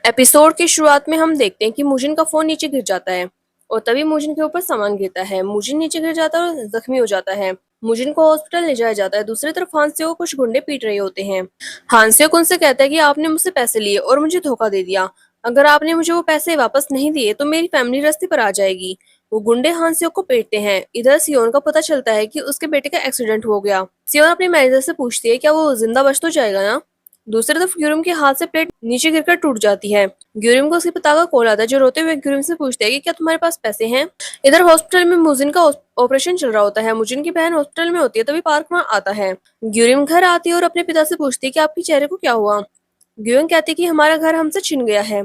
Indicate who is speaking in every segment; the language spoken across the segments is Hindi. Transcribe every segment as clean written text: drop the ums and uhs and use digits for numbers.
Speaker 1: एपिसोड की शुरुआत में हम देखते हैं कि मुजिन का फोन नीचे गिर जाता है और तभी मुजिन के ऊपर सामान गिरता है। मुजिन नीचे गिर जाता है और जख्मी हो जाता है। मुजिन को हॉस्पिटल ले जाया जाता है। दूसरी तरफ हांसियो को कुछ गुंडे पीट रहे होते हैं। हांसियो उनसे कहता है कि आपने मुझसे पैसे लिए और मुझे धोखा दे दिया। अगर आपने मुझे वो पैसे वापस नहीं दिए तो मेरी फैमिली रास्ते पर आ जाएगी। वो गुंडे हांसियो को पीटते हैं। इधर सियोन का पता चलता है कि उसके बेटे का एक्सीडेंट हो गया। सियोन अपने मैनेजर से पूछती है क्या वो जिंदा बच तो जाएगा ना। दूसरी तरफ ग्यूरिम के हाथ से प्लेट नीचे गिरकर टूट जाती है। ग्यूरिम को उसके पिता का कॉल आता है जो रोते हुए ग्यूरिम से पूछते हैं कि क्या तुम्हारे पास पैसे हैं। इधर हॉस्पिटल में मुजिन का ऑपरेशन चल रहा होता है। मुजिन की बहन हॉस्पिटल में होती है तभी पार्क वहाँ आता है। ग्यूरिम घर आती है और अपने पिता से पूछती है कि आपके चेहरे को क्या हुआ। ग्यूरिम कहती है कि हमारा घर हमसे छिन गया है।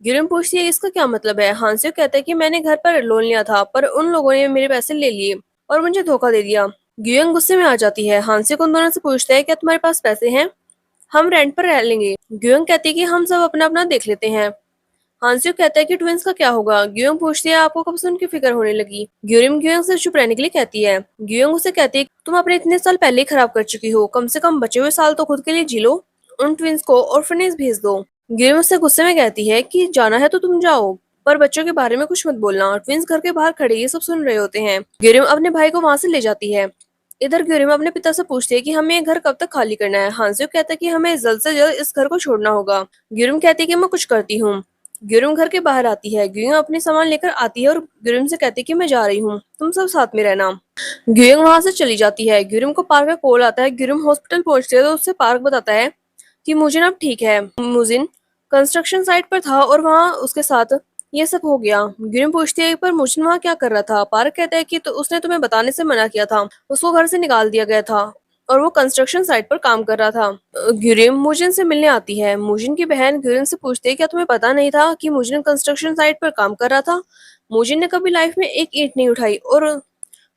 Speaker 1: ग्यूरिम पूछती है इसका क्या मतलब है। हांसियो कहता है कि मैंने घर पर लोन लिया था पर उन लोगों ने मेरे पैसे ले लिए और मुझे धोखा दे दिया। ग्यूरिम गुस्से में आ जाती है। हांसियो उन दोनों से पूछता है क्या तुम्हारे पास पैसे हैं, हम रेंट पर रह लेंगे। ग्योंग कहती है कि हम सब अपना अपना देख लेते हैं। हांसियो कहता है कि ट्विंस का क्या होगा। ग्योंग पूछती है आपको कब से उनकी फिक्र होने लगी। ग्यूरिम ग्योंग से चुप रहने के लिए कहती है। ग्योंग उसे कहती है तुम अपने इतने साल पहले ही खराब कर चुकी हो, कम से कम बचे हुए साल तो खुद के लिए जी लो। उन ट्विंस को ऑर्फनेज भेज दो। ग्योंग उससे गुस्से में कहती है कि जाना है तो तुम जाओ पर बच्चों के बारे में कुछ मत बोलना। ट्विंस घर के बाहर खड़े ये सब सुन रहे होते हैं। ग्योरिम अपने भाई को वहां से ले जाती है। इधर ग्यूरिम अपने पिता से पूछती है कि हमें ये घर कब तक खाली करना है। हांसियो कहता है कि हमें जल्द से जल्द इस घर को छोड़ना होगा। ग्यूरिम कहती है कि मैं कुछ करती हूँ। ग्यूरिम घर के बाहर आती है। ग्यूरिम अपने सामान लेकर आती है और ग्यूरिम से कहती है कि मैं जा रही हूँ, तुम सब साथ में रहना। ग्यूरिम वहां से चली जाती है। ग्यूरिम को पार्क का कॉल आता है। ग्यूरिम हॉस्पिटल पहुंचती है तो उससे पार्क बताता है कि मुजिन अब ठीक है। मुजिन कंस्ट्रक्शन साइट पर था और वहाँ उसके साथ ये सब हो गया। ग्रीम पूछती है पर मुजिन वहाँ क्या कर रहा था। पार्क कहता है कि तो उसने तुम्हें बताने से मना किया था, उसको घर से निकाल दिया गया था और वो कंस्ट्रक्शन साइट पर काम कर रहा था। ग्यूरिम मुजिन से मिलने आती है। मुजिन की बहन ग्यूरिम से पूछती है क्या तुम्हें पता नहीं था कि मुजिन कंस्ट्रक्शन साइट पर काम कर रहा था। मुजिन ने कभी लाइफ में एक ईंट नहीं उठाई और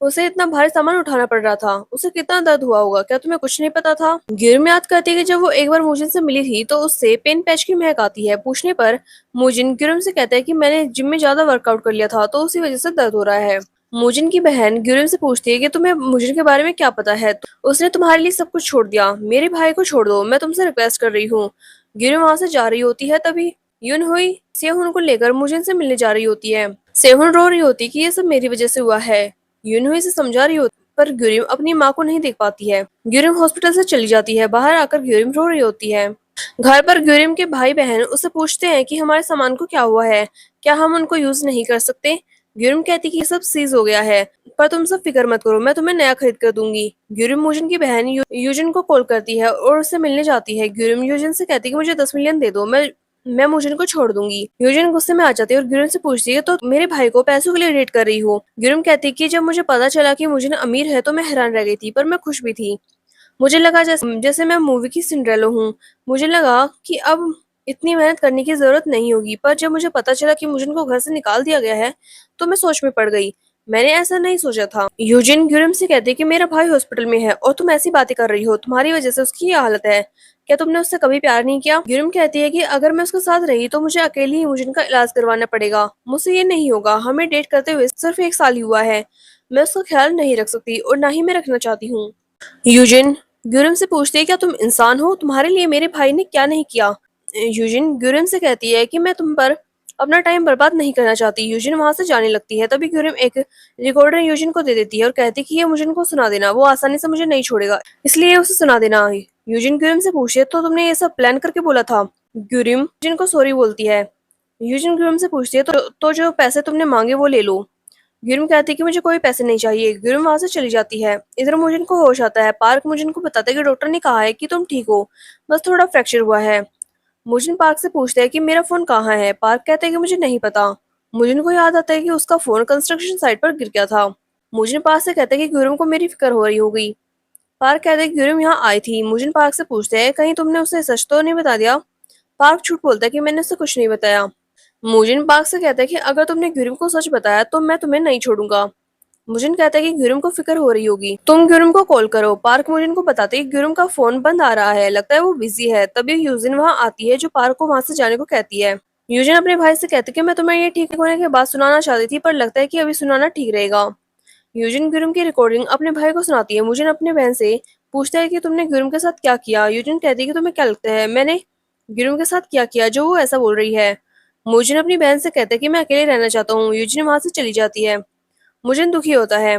Speaker 1: उसे इतना भारी सामान उठाना पड़ रहा था। उसे कितना दर्द हुआ होगा, क्या तुम्हें कुछ नहीं पता था। गिरम याद करती है कि जब वो एक बार मुजिन से मिली थी तो उससे पेन पैच की महक आती है। पूछने पर मुजिन गिरम से कहता है कि मैंने जिम में ज्यादा वर्कआउट कर लिया था तो उसी वजह से दर्द हो रहा है। मुजिन की बहन गिरम से पूछती है कि तुम्हें मुजिन के बारे में क्या पता है। उसने तुम्हारे लिए सब कुछ छोड़ दिया, मेरे भाई को छोड़ दो, मैं तुमसे रिक्वेस्ट कर रही हूँ। गिरम वहां से जा रही होती है तभी यून हुई सेहुन को लेकर मुजिन से मिलने जा रही होती है। सेहुन रो रही होती है कि ये सब मेरी वजह से हुआ है। यूनहुई से समझा रही होती पर ग्यूरिम अपनी माँ को नहीं देख पाती है। ग्यूरिम हॉस्पिटल से चली जाती है। बाहर आकर ग्यूरिम रो रही होती है। घर पर ग्यूरिम के भाई बहन उससे पूछते हैं कि हमारे सामान को क्या हुआ है, क्या हम उनको यूज नहीं कर सकते। ग्यूरिम कहती कि ये सब सीज हो गया है पर तुम सब फिक्र मत करो, मैं तुम्हें नया खरीद कर दूंगी। ग्यूरिम मुजिन की बहन यूजिन को कॉल करती है और उससे मिलने जाती है। ग्यूरिम यूजिन से कहती है कि मुझे 10 मिलियन दे दो, मैं मुजिन को छोड़ दूंगी। यूजिन गुस्से में आ जाती है और ग्यूरिम से पूछती है तो मेरे भाई को पैसों के लिए डेट कर रही हो। ग्यूरिम कहती है कि जब मुझे पता चला कि मुजिन अमीर है तो मैं हैरान रह गई थी पर मैं खुश भी थी। मुझे लगा जैसे मैं मूवी की सिंड्रेला हूँ। मुझे लगा कि अब इतनी मेहनत करने की जरूरत नहीं होगी पर जब मुझे पता चला कि मुजिन को घर से निकाल दिया गया है तो मैं सोच में पड़ गई। मैंने ऐसा नहीं सोचा था। यूजिन ग्यूरिम से कहती है कि मेरा भाई हॉस्पिटल में है और तुम ऐसी बातें कर रही हो, तुम्हारी वजह से उसकी ये हालत है। क्या तुमने उससे कभी प्यार नहीं किया। ग्यूरिम कहती है कि अगर मैं उसके साथ रही तो मुझे अकेली ही मुजिन का इलाज करवाना पड़ेगा, मुझसे ये नहीं होगा। हमें डेट करते हुए सिर्फ 1 साल ही हुआ है, मैं उसका ख्याल नहीं रख सकती और ना ही मैं रखना चाहती हूँ। यूजिन ग्यूरिम से पूछती है क्या तुम इंसान हो, तुम्हारे लिए मेरे भाई ने क्या नहीं किया। यूजिन ग्यूरिम से कहती है कि मैं तुम पर अपना टाइम बर्बाद नहीं करना चाहती। यूजिन वहां से जाने लगती है तभी ग्यूरिम एक रिकॉर्डर यूजिन को दे देती है और कहती है कि ये मुजिन को सुना देना, वो आसानी से मुझे नहीं छोड़ेगा, इसलिए उसे सुना देना। यूजिन ग्यूरिम से पूछे तो तुमने ये सब प्लान करके बोला था। ग्यूरिम यूजिन को सॉरी बोलती है। यूजिन ग्यूरिम से पूछती है तो जो पैसे तुमने मांगे वो ले लो। ग्यूरिम कहती है कि मुझे कोई पैसे नहीं चाहिए। ग्यूरिम वहां से चली जाती है। इधर मुजिन को होश आता है। पार्क मुजिन को बताता है कि डॉक्टर ने कहा है कि तुम ठीक हो, बस थोड़ा फ्रैक्चर हुआ है। मुजिन पार्क से पूछता है कि मेरा फोन कहाँ है। पार्क कहता है कि मुझे नहीं पता। मुजिन को याद आता है कि उसका फोन कंस्ट्रक्शन साइट पर गिर गया था। मुजिन पार्क से कहता है कि ग्यूरिम को मेरी फिक्र हो रही होगी। पार्क कहता है कि ग्यूरिम यहाँ आई थी। मुजिन पार्क से पूछते हैं कहीं तुमने उसे सच तो नहीं बता दिया। पार्क झूठ बोलता है कि मैंने उसे कुछ नहीं बताया। मुजिन पार्क से कहता है कि अगर तुमने ग्यूरिम को सच बताया तो मैं तुम्हें नहीं छोड़ूंगा। मुजिन कहता है कि ग्यूरिम को फिक्र हो रही होगी, तुम ग्यूरिम को कॉल करो। पार्क मुजिन को बताते है कि ग्यूरिम का फोन बंद आ रहा है, लगता है वो बिजी है। तभी यूजिन वहां आती है जो पार्क को वहां से जाने को कहती है। यूजिन अपने भाई से कहती है कि मैं तुम्हें ये ठीक होने के बाद सुनाना चाहती थी पर लगता है कि अभी सुनाना ठीक रहेगा। यूजिन ग्यूरिम की रिकॉर्डिंग अपने भाई को सुनाती है। मुजिन अपने बहन से पूछता है कि तुमने ग्यूरिम के साथ क्या किया। यूजिन कहती है कि तुम्हें क्या लगता है मैंने ग्यूरिम के साथ क्या किया जो वो ऐसा बोल रही है? मुजिन अपनी बहन से कहता है कि मैं अकेले रहना चाहता हूँ। यूजिन वहां से चली जाती है। मुजिन दुखी होता है।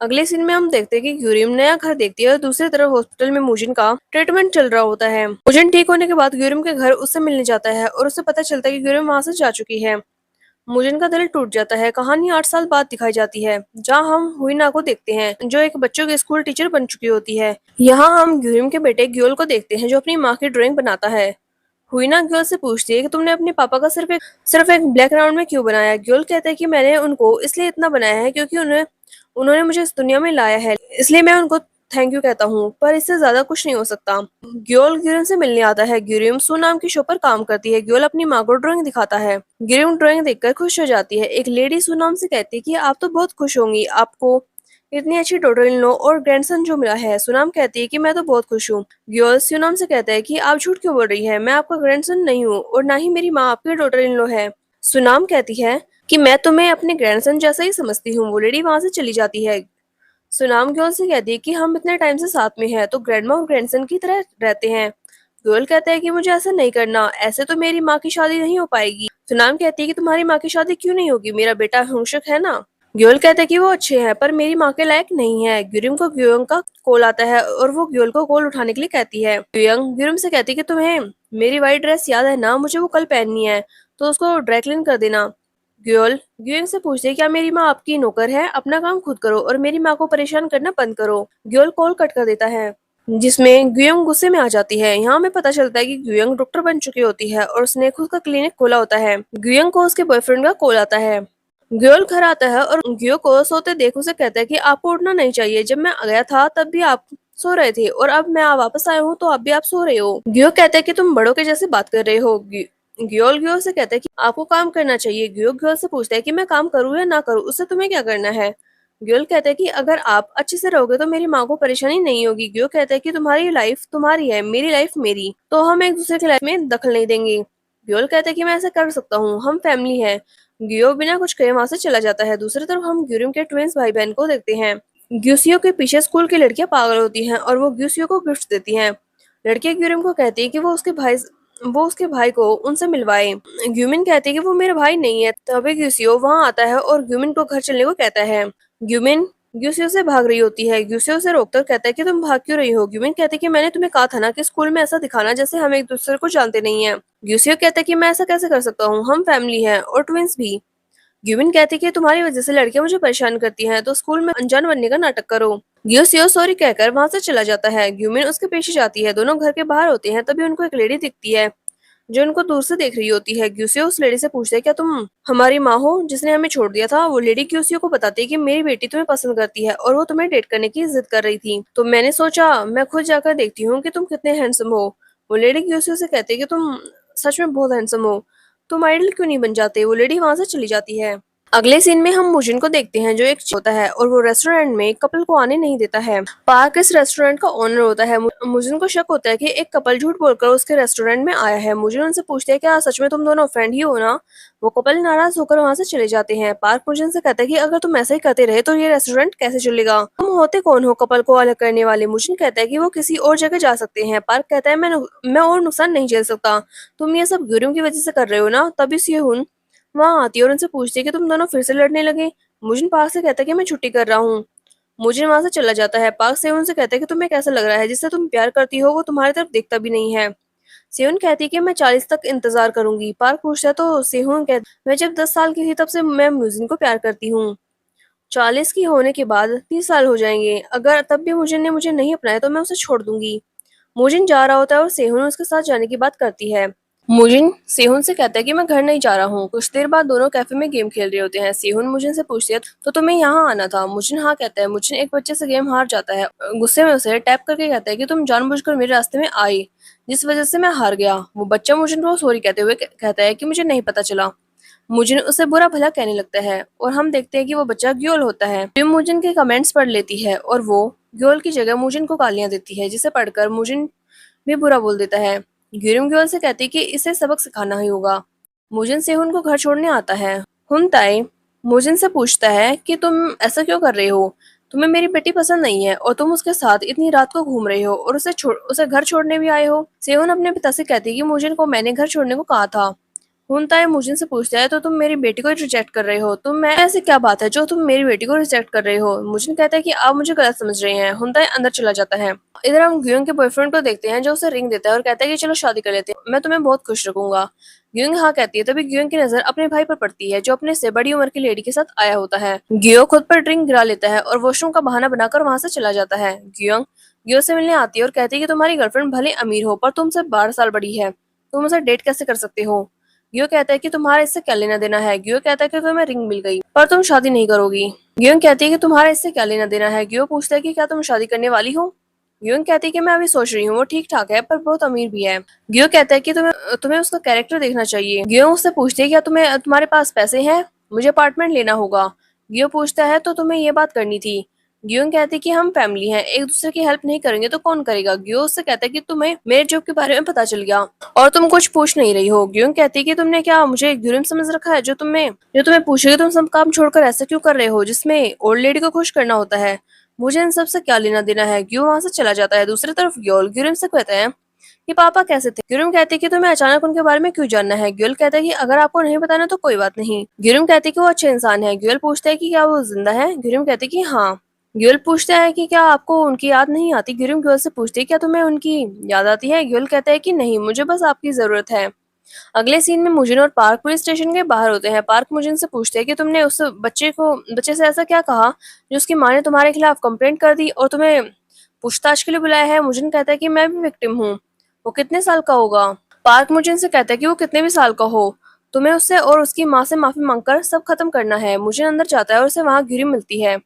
Speaker 1: अगले सीन में हम देखते हैं कि ग्यूरिम नया घर देखती है और दूसरी तरफ हॉस्पिटल में मुजिन का ट्रीटमेंट चल रहा होता है। मुजिन ठीक होने के बाद ग्यूरिम के घर उससे मिलने जाता है और उसे पता चलता है कि ग्यूरिम वहां से जा चुकी है। मुजिन का दिल टूट जाता है। कहानी 8 साल बाद दिखाई जाती है, जहाँ हम हुईना को देखते हैं जो एक बच्चों की स्कूल टीचर बन चुकी होती है। यहाँ हम ग्यूरिम के बेटे ग्योल को देखते हैं जो अपनी माँ की ड्राइंग बनाता है। हुईना ग्योल से पूछती है कि तुमने अपने पापा का सिर्फ एक ब्लैक राउंड में क्यों बनाया। ग्योल कहता है कि मैंने उनको इसलिए इतना बनाया है क्योंकि उन्हें उन्होंने मुझे इस दुनिया में लाया है, इसलिए मैं उनको थैंक यू कहता हूँ, पर इससे ज्यादा कुछ नहीं हो सकता। ग्योल ग्यूरिम से मिलने आता है। ग्यूरिम सू नाम की शो पर काम करती है। ग्योल अपनी माँ को ड्राइंग दिखाता है। ग्यूरिम ड्राइंग देखकर खुश हो जाती है। एक लेडी सू नाम से कहती है कि आप तो बहुत खुश होंगी, आपको इतनी अच्छी डॉटर इन लॉ और ग्रैंडसन जो मिला है। सुनाम कहती है कि मैं तो बहुत खुश हूँ। ग्योल सुनाम से कहता है कि आप झूठ क्यों बोल रही है, मैं आपका ग्रैंडसन नहीं हूँ और ना ही मेरी माँ आपकी डॉटर इन लॉ है। सुनाम कहती है कि मैं तुम्हें अपने ग्रैंडसन जैसा ही समझती हूँ। वो लेडी वहां से चली जाती है। सुनाम ग्योल से कहती है कि हम इतने टाइम से साथ में हैं तो ग्रैंडमा और ग्रैंडसन की तरह रहते हैं। ग्योल कहता है कि मुझे ऐसा नहीं करना, ऐसे तो मेरी माँ की शादी नहीं हो पाएगी। सुनाम कहती है कि तुम्हारी माँ की शादी क्यों नहीं होगी, मेरा बेटा हुंशक है ना। ग्योल कहता है कि वो अच्छे हैं पर मेरी माँ के लायक नहीं है। ग्यूरिम को ग्योंग का कॉल आता है और वो ग्योल को कॉल उठाने के लिए कहती है। ग्योंग ग्यूरिम से कहती है कि तुम्हें मेरी वाइट ड्रेस याद है ना, मुझे वो कल पहननी है, तो उसको ड्राई क्लीन कर देना। ग्योल ग्योंग से पूछते है क्या मेरी माँ आपकी नौकर है, अपना काम खुद करो और मेरी माँ को परेशान करना बंद करो। ग्योल कॉल कट कर देता है, जिसमें ग्योंग गुस्से में आ जाती है। यहाँ हमें पता चलता है कि ग्योंग डॉक्टर बन चुकी होती है और उसने खुद का क्लिनिक खोला होता है। ग्योंग को उसके बॉयफ्रेंड का कॉल आता है। ग्योल घर आता है और ग्यो को सोते देख उसे कहता है कि आपको उठना नहीं चाहिए, जब मैं गया था तब भी आप सो रहे थे और अब मैं वापस आया हूँ तो अब भी आप सो रहे हो। ग्यो कहता है कि तुम बड़ों के जैसे बात कर रहे हो। ग्योल ग्यो से कहता है कि आपको काम करना चाहिए। ग्यो ग्योल से पूछता है कि मैं काम करूँ या ना करूँ, उससे तुम्हें क्या करना है। ग्योल कहता है कि अगर आप अच्छे से रहोगे तो मेरी माँ को परेशानी नहीं होगी। ग्यो कहता है कि तुम्हारी लाइफ तुम्हारी है, मेरी लाइफ मेरी, तो हम एक दूसरे की लाइफ में दखल नहीं देंगे। ग्योल कहता है कि मैं ऐसा कर सकता हूँ, हम फैमिली है। गियो बिना कुछ कहे वहां से चला जाता है। दूसरी तरफ हम ग्यूरिम के ट्विंस भाई बहन को देखते हैं। ग्यूसियो के पीछे स्कूल की लड़कियां पागल होती हैं और वो ग्यूसियो को गिफ्ट देती हैं। लड़कियां ग्यूरिम को कहती है कि वो उसके भाई को उनसे मिलवाए। ग्यूमिन कहती है कि वो मेरा भाई नहीं है। तभी ग्यूसियो वहां आता है और ग्यूमिन को घर चलने को कहता है। ग्यूमिन ग्यूसियो से भाग रही होती है। ग्यूसियो से रोककर कहता है कि तुम भाग क्यों रही हो। ग्यूमिन कहती है कि मैंने तुम्हें कहा था ना कि स्कूल में ऐसा दिखाना जैसे हम एक दूसरे को जानते नहीं है। ग्यूसियो कहता है कि मैं ऐसा कैसे कर सकता हूँ, हम फैमिली हैं और ट्विंस भी। ग्यूविन कहती कि तुम्हारी वजह से लड़कियां मुझे परेशान करती हैं, तो स्कूल में अनजान बनने का नाटक करो। ग्यूसियो सॉरी कहकर वहां से चला जाता है। ग्यूमिन उसके पीछे जाती है। दोनों घर के बाहर होते हैं, तभी उनको एक लेडी दिखती है जो उनको दूर से देख रही होती है। ग्यूसियो उस लेडी से पूछता है क्या तुम हमारी माँ हो जिसने हमें छोड़ दिया था। वो लेडी ग्यूसियो को बताती है कि मेरी बेटी तुम्हें पसंद करती है और वो तुम्हें डेट करने की जिद कर रही थी, तो मैंने सोचा मैं खुद जाकर देखती हूँ कि तुम कितने हैंडसम हो। वो लेडी ग्यूसियो से कहती है कि तुम सच में बहुत हैंडसम हो, तुम आइडल क्यों नहीं बन जाते। वो लेडी वहां से चली जाती है। अगले सीन में हम मुजिन को देखते हैं जो एक होता है और वो रेस्टोरेंट में कपल को आने नहीं देता है। पार्क इस रेस्टोरेंट का ओनर होता है। मुजिन को शक होता है कि एक कपल झूठ बोलकर उसके रेस्टोरेंट में आया है। मुजिन उनसे पूछते हैं क्या सच में तुम दोनों फ्रेंड ही हो ना। वो कपल नाराज होकर वहां से चले जाते हैं। पार्क मुजिन से कहता है कि अगर तुम ऐसा ही करते रहे तो ये रेस्टोरेंट कैसे चलेगा, तुम होते कौन हो कपल को अलग करने वाले। मुजिन कहता है कि वो किसी और जगह जा सकते हैं। पार्क कहता है मैं और नुकसान नहीं झेल सकता, तुम ये सब गुरुओं की वजह से कर रहे हो ना। तभी सियोन वहां आती है और उनसे पूछती है कि तुम दोनों फिर से लड़ने लगे। मुजिन पार्क से कहता है कि मैं छुट्टी कर रहा हूँ। मुजिन वहां से चला जाता है। पार्क सेवन से कहता है कि तुम्हें कैसा लग रहा है, जिससे तुम प्यार करती हो वो तुम्हारी तरफ देखता भी नहीं है। सेहुन कहती है कि मैं 40 तक इंतजार करूंगी। पार्क पूछता है तो सेहुन कहती मैं जब 10 साल की थी तब से मैं मुजिन को प्यार करती हूँ। 40 की होने के बाद 30 साल हो जाएंगे, अगर तब भी मुजिन ने मुझे नहीं अपनाया तो मैं उसे छोड़ दूंगी। मुजिन जा रहा होता है और सेहुन उसके साथ जाने की बात करती है। मुजिन सेहुन से कहता है कि मैं घर नहीं जा रहा हूँ। कुछ देर बाद दोनों कैफे में गेम खेल रहे होते हैं। सेहुन मुजिन से पूछती है तो तुम्हें यहाँ आना था। मुजिन हाँ कहता है। मुजिन एक बच्चे से गेम हार जाता है। गुस्से में उसे टैप करके कहता है कि तुम जानबूझकर मेरे रास्ते में आई, जिस वजह से मैं हार गया। वो बच्चा मुजिन को सॉरी कहते हुए कहता है कि मुझे नहीं पता चला। मुजिन उसे बुरा भला कहने लगता है और हम देखते हैं कि वो बच्चा ग्योल होता है। टिम मुजिन के कमेंट्स पढ़ लेती है और वो ग्योल की जगह मुजिन को गालियां देती है, जिसे पढ़कर मुजिन भी बुरा बोल देता है। ग्यूरिम ग्योल से कहती है कि इसे सबक सिखाना ही होगा। मुजिन सेहुन को घर छोड़ने आता है। हुन ताई मुजिन से पूछता है कि तुम ऐसा क्यों कर रहे हो, तुम्हें मेरी बेटी पसंद नहीं है और तुम उसके साथ इतनी रात को घूम रहे हो और उसे घर छोड़ने भी आए हो। सेहोन अपने पिता से कहती है कि मुजिन को मैंने घर छोड़ने को कहा था। हुनताए मुजिन से पूछता है, तो तुम मेरी बेटी को रिजेक्ट कर रहे हो? तुम मैं ऐसी क्या बात है जो तुम मेरी बेटी को रिजेक्ट कर रहे हो? मुजिन कहता है कि आप मुझे गलत समझ रहे हैं। हुनताए अंदर चला जाता है। इधर हम ग्योंग के बॉयफ्रेंड को देखते हैं जो उसे रिंग देता है और कहता है कि चलो शादी कर लेते हैं, मैं तुम्हें बहुत खुश रखूंगा। ग्योंग हाँ कहती है। तभी ग्योंग की नजर अपने भाई पर पड़ती है जो अपने से बड़ी उम्र की लेडी के साथ आया होता है। ग्यो खुद पर ड्रिंक गिरा लेता है और वॉशरूम का बहाना बनाकर वहां से चला जाता है। ग्योंग ग्यो से मिलने आती है और कहती है कि तुम्हारी गर्लफ्रेंड भले अमीर हो पर तुमसे 12 साल बड़ी है, तुम उसे डेट कैसे कर सकते हो? ग्यो कहता है कि तुम्हारा इससे क्या लेना देना है? ग्यो कहता है कि तुम्हें रिंग मिल गई पर तुम शादी नहीं करोगी। ग्योंग कहती है कि तुम्हारा इससे क्या लेना देना है? ग्यो पूछता है कि क्या तुम शादी करने वाली हो? ग्योंग कहती है कि मैं अभी सोच रही हूँ, वो ठीक ठाक है पर बहुत अमीर भी है। ग्यो कहता है कि तुम्हें तुम्हें उसका कैरेक्टर देखना चाहिए। ग्यो उससे पूछती है क्या तुम्हारे पास पैसे हैं? मुझे अपार्टमेंट लेना होगा। ग्यो पूछता है तो तुम्हें ये बात करनी थी? ग्योंग कहती है कि हम फैमिली हैं, एक दूसरे की हेल्प नहीं करेंगे तो कौन करेगा? ग्यो उससे कहता है कि तुम्हें मेरे जॉब के बारे में पता चल गया और तुम कुछ पूछ नहीं रही हो। ग्योंग कहती है कि तुमने क्या मुझे ग्यूरिम समझ रखा है जो तुम्हें पूछेगी तुम सब काम छोड़कर ऐसा क्यों कर रहे हो जिसमें ओल्ड लेडी को खुश करना होता है? मुझे इन सब से क्या लेना देना है? ग्यो वहां से चला जाता है। दूसरी तरफ ग्योल ग्यूरिम से कहता है कि पापा कैसे थे? ग्यूरिम कहती है कि तुम्हें अचानक उनके बारे में क्यों जानना है? ग्योल कहता है कि अगर आपको नहीं बताना तो कोई बात नहीं। ग्यूरिम कहती है कि वो अच्छे इंसान है। ग्योल पूछता है कि क्या वो जिंदा है? ग्यूरिम कहती है कि हाँ। ग्योल पूछता है कि क्या आपको उनकी याद नहीं आती? ग्यूरिम ग्योल से पूछती है क्या तुम्हें उनकी याद आती है? ग्योल कहता है कि नहीं, मुझे बस आपकी जरूरत है। अगले सीन में मुजिन और पार्क पुलिस स्टेशन के बाहर होते हैं। पार्क मुजिन से पूछते हैं कि तुमने उस बच्चे से ऐसा क्या कहा जो उसकी माँ ने तुम्हारे खिलाफ कंप्लेंट कर दी और तुम्हें पूछताछ के लिए बुलाया है? मुजिन कहता है कि मैं भी विक्टिम हूँ। वो कितने साल का होगा? पार्क मुजिन से कहता है कि वो कितने भी साल का हो, तुम्हें उससे और उसकी माँ से माफी मांगकर सब खत्म करना है। मुजिन अंदर जाता है और उसे वहाँ गिरी मिलती है।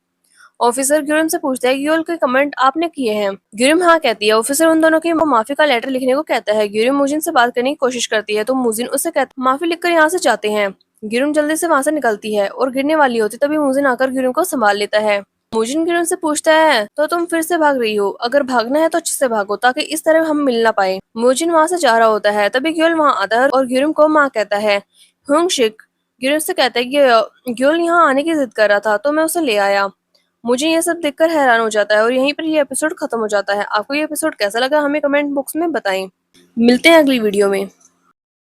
Speaker 1: ऑफिसर ग्यूरिम से पूछता है कि ये कोई कमेंट आपने किए हैं? ग्यूरिम हाँ कहती है। ऑफिसर उन दोनों की माफी का लेटर लिखने को कहता है। ग्यूरिम मुजिन से बात करने की कोशिश करती है तो मुजिन उससे कहता माफी लिखकर यहाँ से जाते हैं। ग्यूरिम जल्दी से वहां से निकलती है और गिरने वाली होती तभी मुजिन आकर ग्यूरिम को संभाल लेता है। मुजिन ग्यूरिम से पूछता है तो तुम फिर से भाग रही हो? अगर भागना है तो अच्छे से भागो ताकि इस तरह हम मिल ना पाए। मुजिन वहां से जा रहा होता है तभी ग्योल वहां आता है और ग्यूरिम को माँ कहता है। हुंग शिक ग्यूरिम से कहता है कि ग्योल यहाँ आने की जिद कर रहा था तो मैं उसे ले आया। मुझे ये सब देखकर हैरान हो जाता है और यहीं पर ये एपिसोड खत्म हो जाता है। आपको ये एपिसोड कैसा लगा हमें कमेंट बॉक्स में बताएं। मिलते हैं अगली वीडियो में।